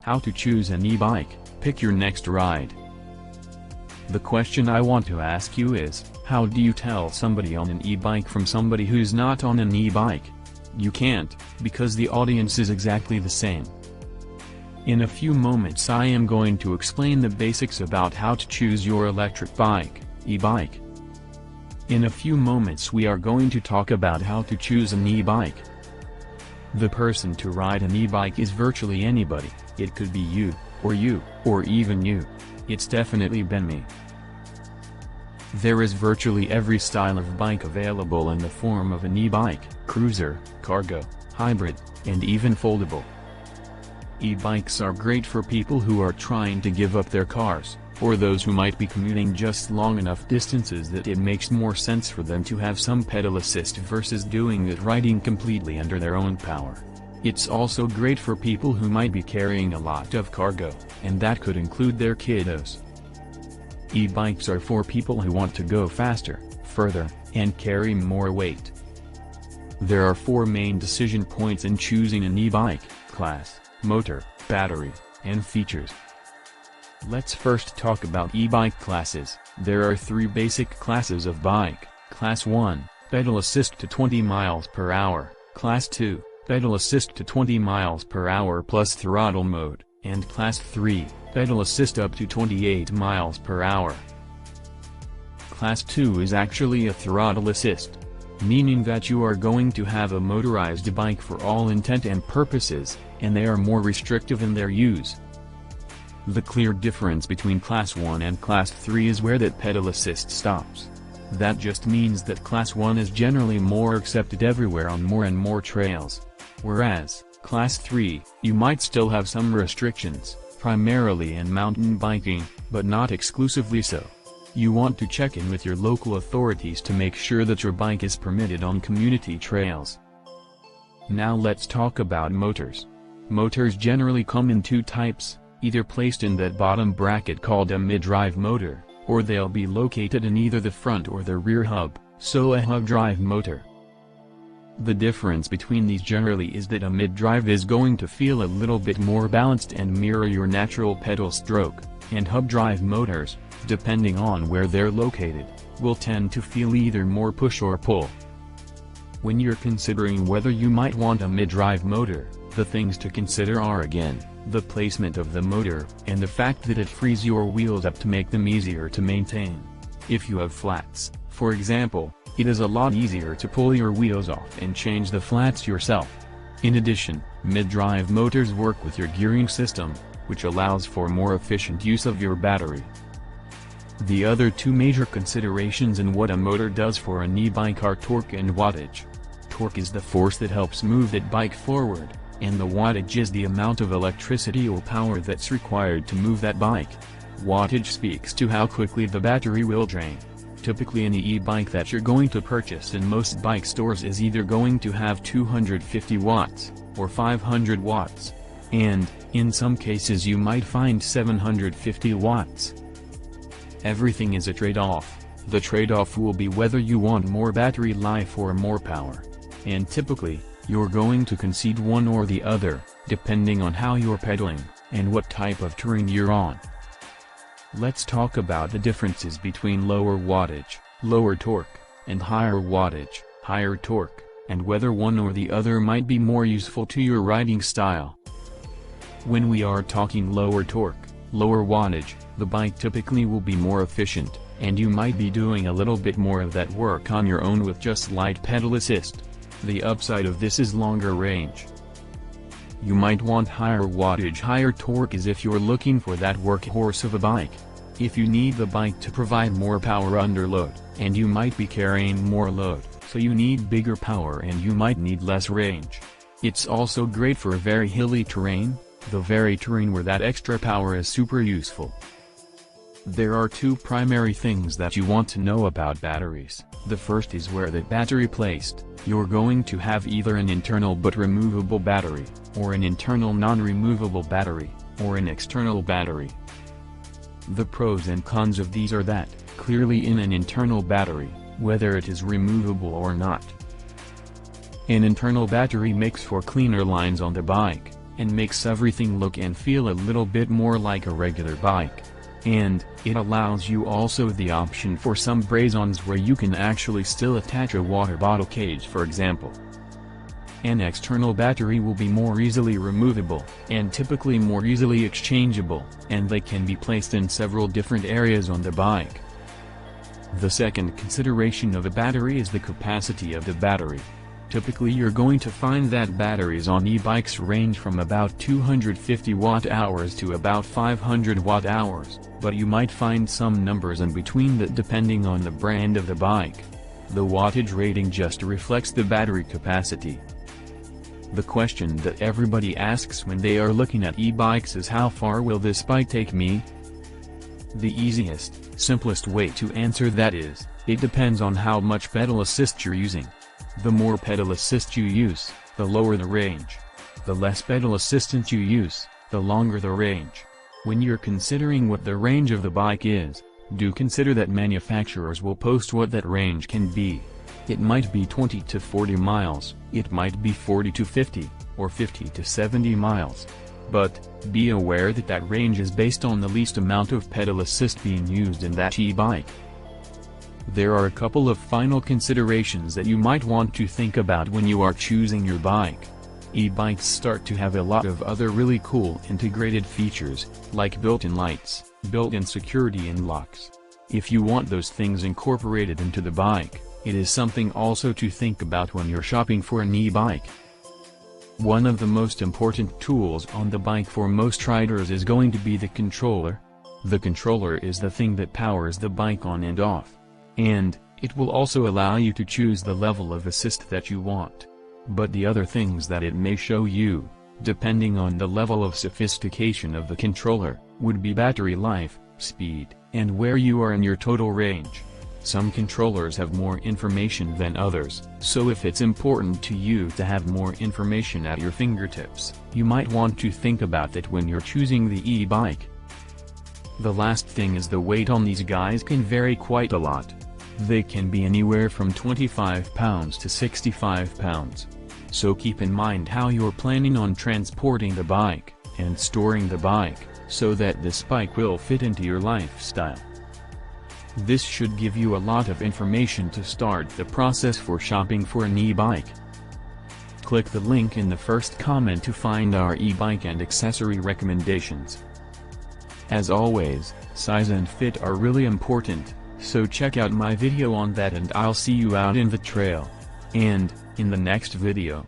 How to choose an e-bike, pick your next ride. The question I want to ask you is, how do you tell somebody on an e-bike from somebody who's not on an e-bike? You can't, because the audience is exactly the same. In a few moments I am going to explain the basics about how to choose your electric bike, e-bike. In a few moments we are going to talk about how to choose an e-bike. The person to ride an e-bike is virtually anybody. It could be you, or even you. It's definitely been me. There is virtually every style of bike available in the form of an e-bike, cruiser, cargo, hybrid, and even foldable. E-bikes are great for people who are trying to give up their cars, or those who might be commuting just long enough distances that it makes more sense for them to have some pedal assist versus doing it riding completely under their own power. It's also great for people who might be carrying a lot of cargo, and that could include their kiddos. E-bikes are for people who want to go faster, further, and carry more weight. There are 4 main decision points in choosing an e-bike: class, motor, battery, and features. Let's first talk about e-bike classes. There are 3 basic classes of bike: Class 1, pedal assist to 20 miles per hour, Class 2, pedal assist to 20 miles per hour plus throttle mode, and Class 3, pedal assist up to 28 miles per hour. Class 2 is actually a throttle assist, meaning that you are going to have a motorized bike for all intent and purposes, and they are more restrictive in their use. The clear difference between Class 1 and Class 3 is where that pedal assist stops. That just means that Class 1 is generally more accepted everywhere on more and more trails. Whereas, Class 3, you might still have some restrictions, primarily in mountain biking, but not exclusively so. You want to check in with your local authorities to make sure that your bike is permitted on community trails. Now let's talk about motors. Motors generally come in 2 types, either placed in that bottom bracket called a mid-drive motor, or they'll be located in either the front or the rear hub, so a hub drive motor. The difference between these generally is that a mid-drive is going to feel a little bit more balanced and mirror your natural pedal stroke, and hub drive motors, depending on where they're located, will tend to feel either more push or pull. When you're considering whether you might want a mid-drive motor, the things to consider are again, the placement of the motor, and the fact that it frees your wheels up to make them easier to maintain. If you have flats, for example, it is a lot easier to pull your wheels off and change the flats yourself. In addition, mid-drive motors work with your gearing system, which allows for more efficient use of your battery. The other 2 major considerations in what a motor does for an e-bike are torque and wattage. Torque is the force that helps move that bike forward, and the wattage is the amount of electricity or power that's required to move that bike. Wattage speaks to how quickly the battery will drain. Typically an e-bike that you're going to purchase in most bike stores is either going to have 250 watts, or 500 watts. And, in some cases you might find 750 watts. Everything is a trade-off. The trade-off will be whether you want more battery life or more power. And typically, you're going to concede one or the other, depending on how you're pedaling, and what type of terrain you're on. Let's talk about the differences between lower wattage, lower torque, and higher wattage, higher torque, and whether one or the other might be more useful to your riding style. When we are talking lower torque, lower wattage, the bike typically will be more efficient, and you might be doing a little bit more of that work on your own with just light pedal assist. The upside of this is longer range. You might want higher wattage, higher torque as if you're looking for that workhorse of a bike. If you need the bike to provide more power under load, and you might be carrying more load, so you need bigger power and you might need less range. It's also great for very hilly terrain, the very terrain where that extra power is super useful. There are 2 primary things that you want to know about batteries. The first is where the battery placed. You're going to have either an internal but removable battery, or an internal non-removable battery, or an external battery. The pros and cons of these are that, clearly in an internal battery, whether it is removable or not. An internal battery makes for cleaner lines on the bike, and makes everything look and feel a little bit more like a regular bike. And it allows you also the option for some braze-ons where you can actually still attach a water bottle cage, for example. An external battery will be more easily removable, and typically more easily exchangeable, and they can be placed in several different areas on the bike. The second consideration of a battery is the capacity of the battery. Typically you're going to find that batteries on e-bikes range from about 250 watt-hours to about 500 watt-hours, but you might find some numbers in between that depending on the brand of the bike. The wattage rating just reflects the battery capacity. The question that everybody asks when they are looking at e-bikes is, how far will this bike take me? The easiest, simplest way to answer that is, it depends on how much pedal assist you're using. The more pedal assist you use, the lower the range. The less pedal assistance you use, the longer the range. When you're considering what the range of the bike is, do consider that manufacturers will post what that range can be. It might be 20 to 40 miles, it might be 40 to 50, or 50 to 70 miles. But, be aware that that range is based on the least amount of pedal assist being used in that e-bike. There are a couple of final considerations that you might want to think about when you are choosing your bike. E-bikes start to have a lot of other really cool integrated features, like built-in lights, built-in security and locks. If you want those things incorporated into the bike, it is something also to think about when you're shopping for an e-bike. One of the most important tools on the bike for most riders is going to be the controller. The controller is the thing that powers the bike on and off. And, it will also allow you to choose the level of assist that you want. But the other things that it may show you, depending on the level of sophistication of the controller, would be battery life, speed, and where you are in your total range. Some controllers have more information than others, so if it's important to you to have more information at your fingertips, you might want to think about that when you're choosing the e-bike. The last thing is the weight on these guys can vary quite a lot. They can be anywhere from 25 pounds to 65 pounds. So keep in mind how you're planning on transporting the bike, and storing the bike, so that this bike will fit into your lifestyle. This should give you a lot of information to start the process for shopping for an e-bike. Click the link in the first comment to find our e-bike and accessory recommendations. As always, size and fit are really important, so check out my video on that and I'll see you out in the trail. And, in the next video.